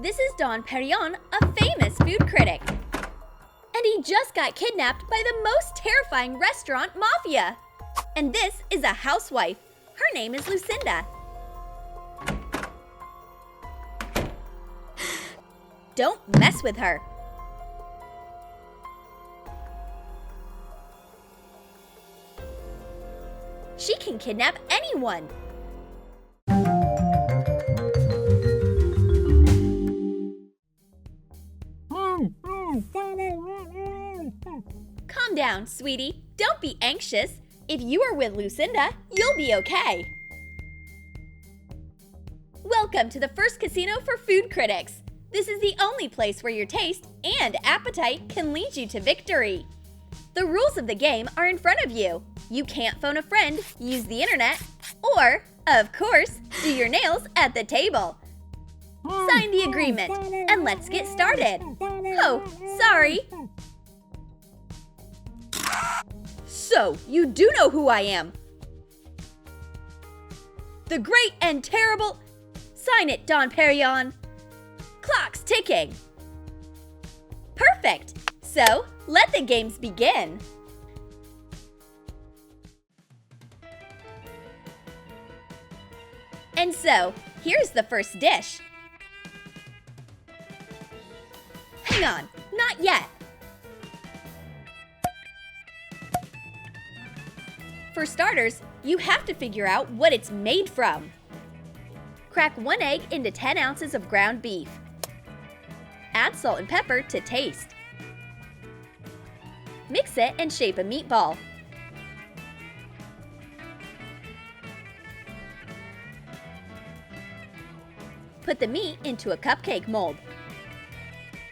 This is Don Perignon, a famous food critic. And he just got kidnapped by the most terrifying restaurant mafia. And this is a housewife. Her name is Lucinda. Don't mess with her. She can kidnap anyone. Calm down, sweetie. Don't be anxious. If you are with Lucinda, you'll be okay. Welcome to the first casino for food critics. This is the only place where your taste and appetite can lead you to victory. The rules of the game are in front of you. You can't phone a friend, use the internet, or, of course, do your nails at the table. Sign the agreement, and let's get started. Oh, sorry. So, you do know who I am. The great and terrible... Sign it, Don Perignon. Clock's ticking. Perfect. So, let the games begin. And so, here's the first dish. Hang on, not yet. For starters, you have to figure out what it's made from. Crack 1 egg into 10 ounces of ground beef. Add salt and pepper to taste. Mix it and shape a meatball. Put the meat into a cupcake mold.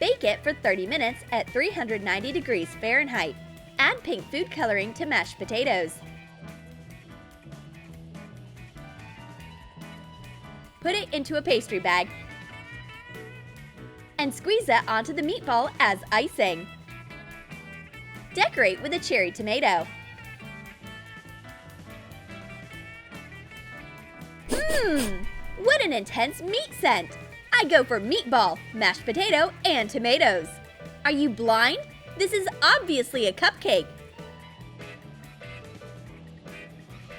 Bake it for 30 minutes at 390 degrees Fahrenheit. Add pink food coloring to mashed potatoes. Put it into a pastry bag and squeeze it onto the meatball as icing. Decorate with a cherry tomato. What an intense meat scent! I go for meatball, mashed potato, and tomatoes. Are you blind? This is obviously a cupcake.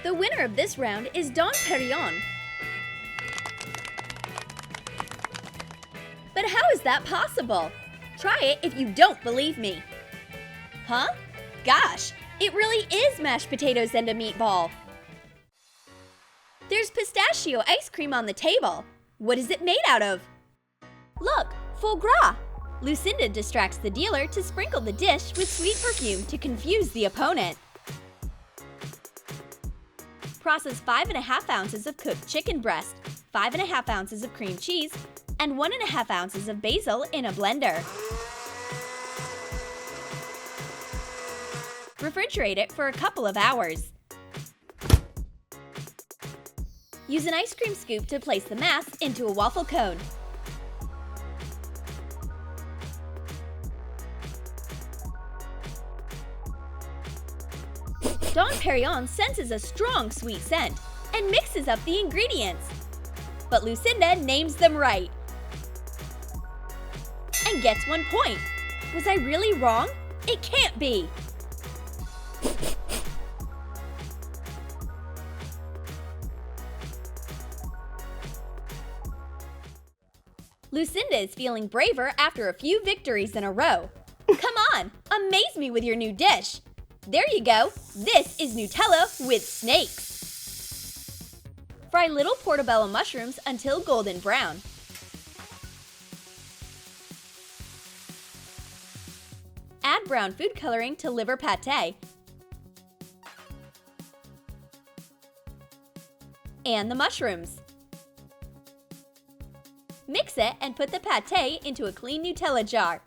The winner of this round is Don Perignon. But how is that possible? Try it if you don't believe me. Huh? Gosh, it really is mashed potatoes and a meatball. There's pistachio ice cream on the table. What is it made out of? Look, foie gras. Lucinda distracts the dealer to sprinkle the dish with sweet perfume to confuse the opponent. Process 5½ ounces of cooked chicken breast, 5½ ounces of cream cheese, and 1½ ounces of basil in a blender. Refrigerate it for a couple of hours. Use an ice cream scoop to place the mass into a waffle cone. Don Perignon senses a strong sweet scent and mixes up the ingredients. But Lucinda names them right and gets 1 point. Was I really wrong? It can't be! Lucinda is feeling braver after a few victories in a row. Come on, amaze me with your new dish. There you go. This is Nutella with snakes. Fry little portobello mushrooms until golden brown. Add brown food coloring to liver paté and the mushrooms. Mix it and put the paté into a clean Nutella jar.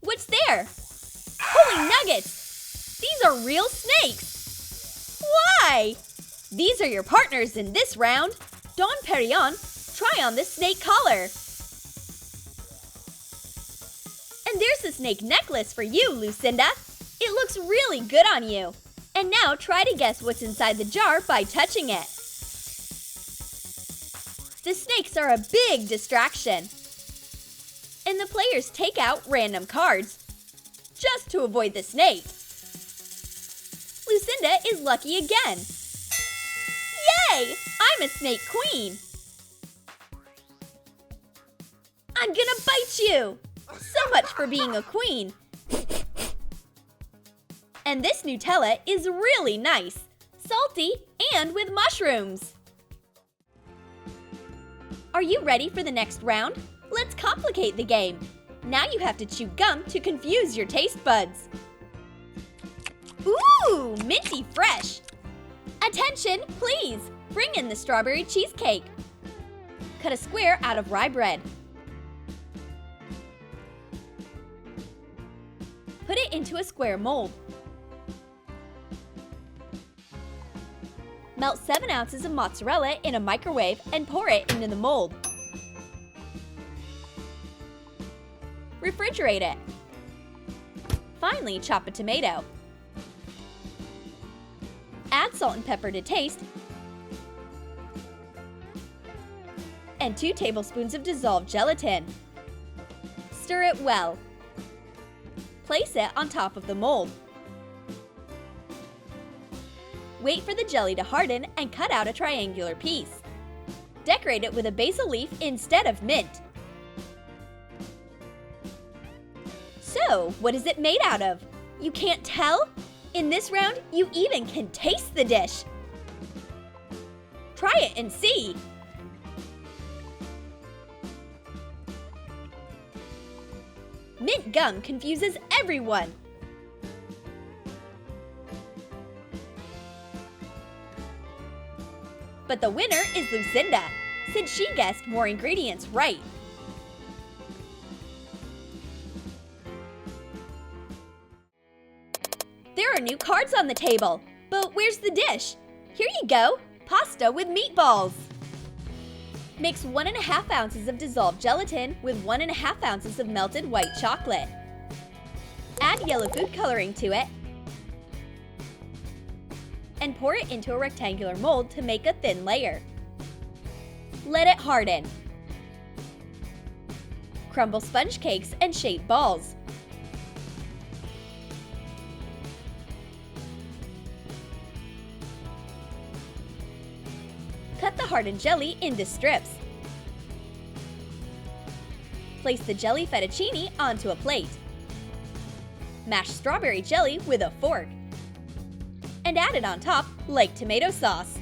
What's there? Holy nuggets! These are real snakes! Why? These are your partners in this round. Don Perignon, try on this snake collar. And there's the snake necklace for you, Lucinda. It looks really good on you. And now try to guess what's inside the jar by touching it. The snakes are a big distraction. And the players take out random cards just to avoid the snake. Lucinda is lucky again. Yay! I'm a snake queen. I'm gonna bite you! So much for being a queen. And this Nutella is really nice, salty, and with mushrooms. Are you ready for the next round? Let's complicate the game. Now you have to chew gum to confuse your taste buds. Ooh, minty fresh! Attention, please! Bring in the strawberry cheesecake. Cut a square out of rye bread. Put it into a square mold. Melt 7 ounces of mozzarella in a microwave and pour it into the mold. Refrigerate it. Finally, chop a tomato. Add salt and pepper to taste and 2 tablespoons of dissolved gelatin. Stir it well. Place it on top of the mold. Wait for the jelly to harden and cut out a triangular piece. Decorate it with a basil leaf instead of mint. So, what is it made out of? You can't tell? In this round, you even can taste the dish. Try it and see. Mint gum confuses everyone. But the winner is Lucinda, since she guessed more ingredients right. There are new cards on the table, but where's the dish? Here you go, pasta with meatballs. Mix 1½ ounces of dissolved gelatin with 1½ ounces of melted white chocolate. Add yellow food coloring to it and pour it into a rectangular mold to make a thin layer. Let it harden. Crumble sponge cakes and shape balls. Cut the hardened jelly into strips. Place the jelly fettuccine onto a plate. Mash strawberry jelly with a fork and add it on top like tomato sauce.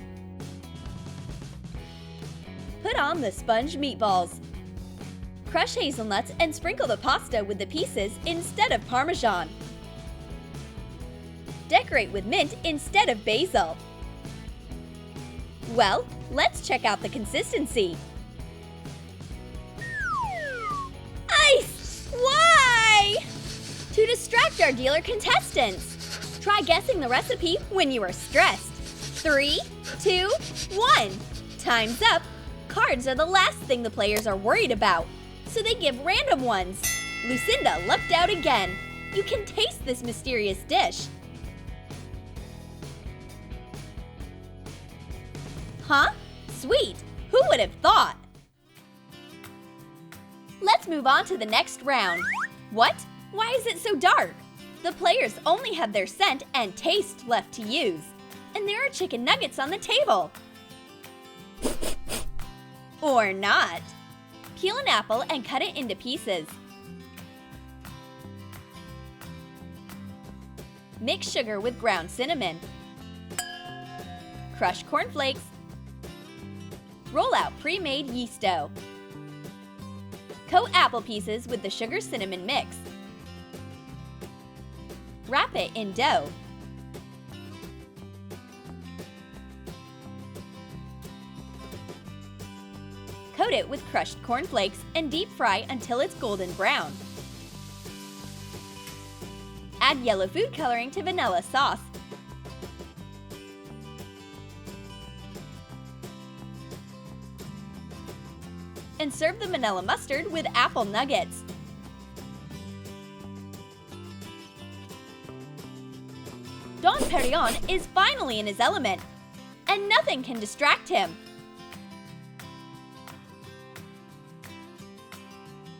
Put on the sponge meatballs. Crush hazelnuts and sprinkle the pasta with the pieces instead of Parmesan. Decorate with mint instead of basil. Well, let's check out the consistency. Ice! Why? To distract our dealer contestants. Try guessing the recipe when you are stressed. 3, 2, 1. Time's up. Cards are the last thing the players are worried about, so they give random ones. Lucinda lucked out again. You can taste this mysterious dish. Huh? Sweet! Who would have thought? Let's move on to the next round. What? Why is it so dark? The players only have their scent and taste left to use. And there are chicken nuggets on the table. Or not. Peel an apple and cut it into pieces. Mix sugar with ground cinnamon. Crush cornflakes. Roll out pre-made yeast dough. Coat apple pieces with the sugar-cinnamon mix. Wrap it in dough. Coat it with crushed cornflakes and deep fry until it's golden brown. Add yellow food coloring to vanilla sauce. And serve the vanilla mustard with apple nuggets. Don Perignon is finally in his element, and nothing can distract him.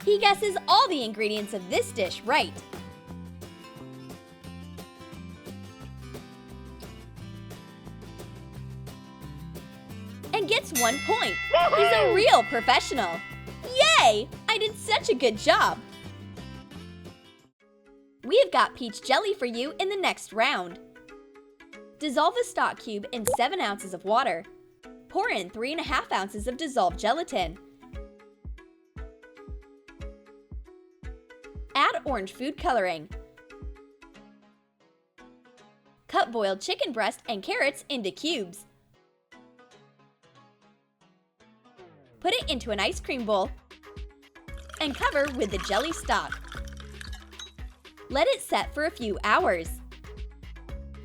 He guesses all the ingredients of this dish right. And gets 1 point. He's a real professional. Yay! I did such a good job. We've got peach jelly for you in the next round. Dissolve a stock cube in 7 ounces of water. Pour in 3½ ounces of dissolved gelatin. Add orange food coloring. Cut boiled chicken breast and carrots into cubes. Put it into an ice cream bowl and cover with the jelly stock. Let it set for a few hours.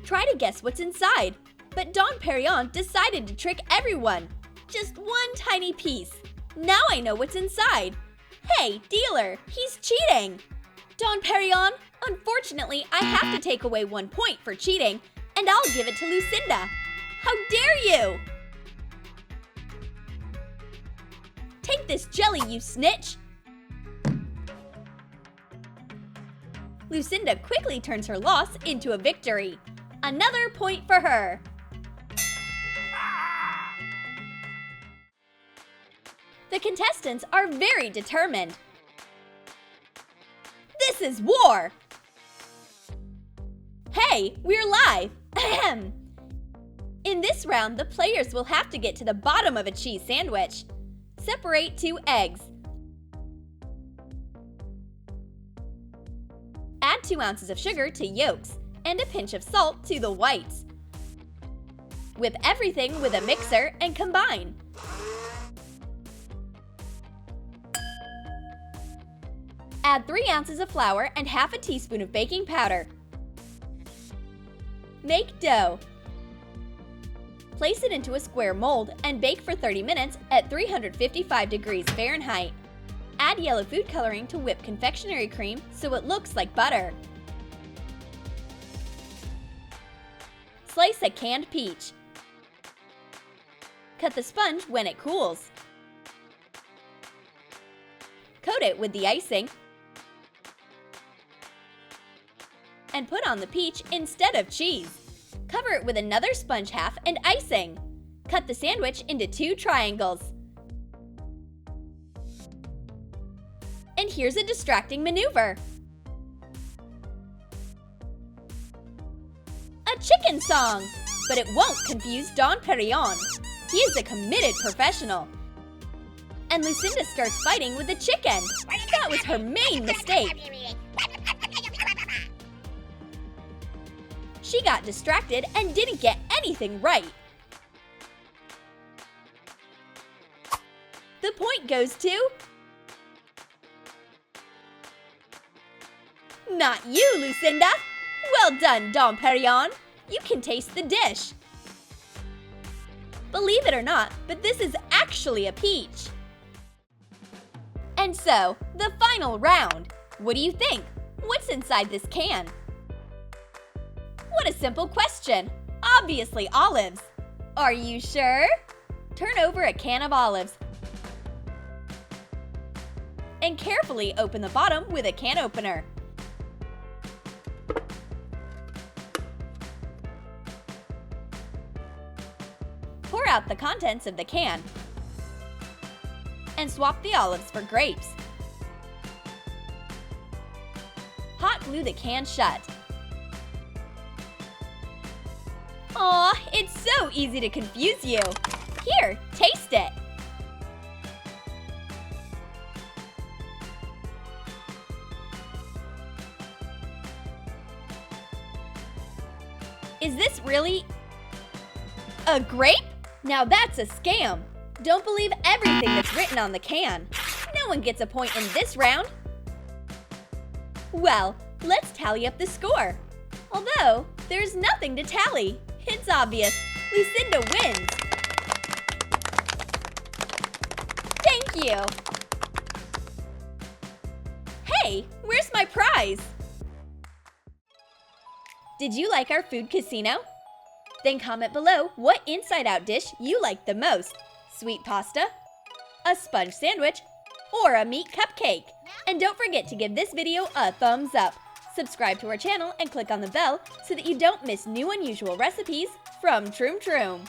Try to guess what's inside, but Dom Perignon decided to trick everyone. Just one tiny piece. Now I know what's inside. Hey, dealer, he's cheating! Dom Perignon, unfortunately, I have to take away 1 point for cheating, and I'll give it to Lucinda. How dare you! Take this jelly, you snitch! Lucinda quickly turns her loss into a victory. Another point for her. The contestants are very determined. This is war! Hey, we're live! Ahem! In this round, the players will have to get to the bottom of a cheese sandwich. Separate 2 eggs. Add 2 ounces of sugar to yolks and a pinch of salt to the whites. Whip everything with a mixer and combine. Add 3 ounces of flour and ½ a teaspoon of baking powder. Make dough. Place it into a square mold and bake for 30 minutes at 355 degrees Fahrenheit. Add yellow food coloring to whip confectionery cream so it looks like butter. Slice a canned peach. Cut the sponge when it cools. Coat it with the icing and put on the peach instead of cheese. Cover it with another sponge half and icing. Cut the sandwich into 2 triangles. And here's a distracting maneuver. A chicken song! But it won't confuse Dom Perignon. He is a committed professional. And Lucinda starts fighting with the chicken. That was her main mistake. She got distracted and didn't get anything right. The point goes to... not you, Lucinda! Well done, Dom Perignon. You can taste the dish. Believe it or not, but this is actually a peach. And so, the final round. What do you think? What's inside this can? What a simple question! Obviously olives! Are you sure? Turn over a can of olives and carefully open the bottom with a can opener. Pour out the contents of the can and swap the olives for grapes. Hot glue the can shut. Aw, it's so easy to confuse you. Here, taste it. Is this really a grape? Now that's a scam. Don't believe everything that's written on the can. No one gets a point in this round. Well, let's tally up the score. Although, there's nothing to tally. It's obvious. Lucinda wins. Thank you. Hey, where's my prize? Did you like our food casino? Then comment below what inside-out dish you liked the most. Sweet pasta, a sponge sandwich, or a meat cupcake. And don't forget to give this video a thumbs up. Subscribe to our channel and click on the bell so that you don't miss new unusual recipes from Troom.